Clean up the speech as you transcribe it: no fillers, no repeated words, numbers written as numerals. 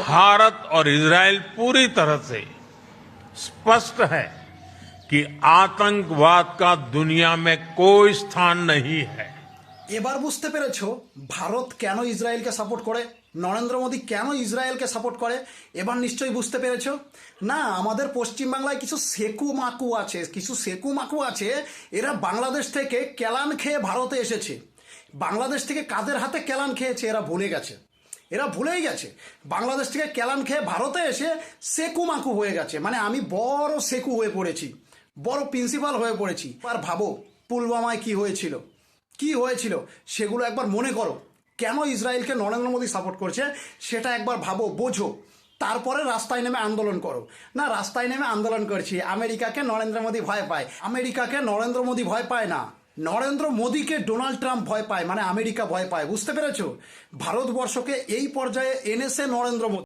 भारत और इजराइल पूरी तरह से स्पष्ट है कि आतंकवाद का दुनिया में कोई स्थान नहीं है। এবার বুঝতে পেরেছো ভারত কেন ইসরায়েলকে সাপোর্ট করে, নরেন্দ্র মোদী কেন ইসরায়েলকে সাপোর্ট করে? এবার নিশ্চয়ই বুঝতে পেরেছো। না, আমাদের পশ্চিমবাংলায় কিছু সেকু মাকু আছে, এরা বাংলাদেশ থেকে কেলান খেয়ে ভারতে এসেছে। বাংলাদেশ থেকে কাদের হাতে কেলান খেয়েছে এরা ভুলেই গেছে। বাংলাদেশ থেকে কেলান খেয়ে ভারতে এসে সেকু মাকু হয়ে গেছে। মানে আমি বড় সেকু হয়ে পড়েছি, বড় প্রিন্সিপাল হয়ে পড়েছি। আর ভাবো পুলওয়ামায় কি হয়েছিল সেগুলো একবার মনে করো। কেন ইসরায়েলকে নরেন্দ্র মোদী সাপোর্ট করছে সেটা একবার ভাবো, বোঝো, তারপরে রাস্তায় নেমে আন্দোলন করো। না, রাস্তায় নেমে আন্দোলন করছি আমেরিকাকে নরেন্দ্র মোদী ভয় পায়, আমেরিকাকে নরেন্দ্র মোদী ভয় পায় না, নরেন্দ্র মোদীকে ডোনাল্ড ট্রাম্প ভয় পায়, মানে আমেরিকা ভয় পায়। বুঝতে পেরেছো? ভারতবর্ষকে এই পর্যায়ে এনেছে নরেন্দ্র মোদী।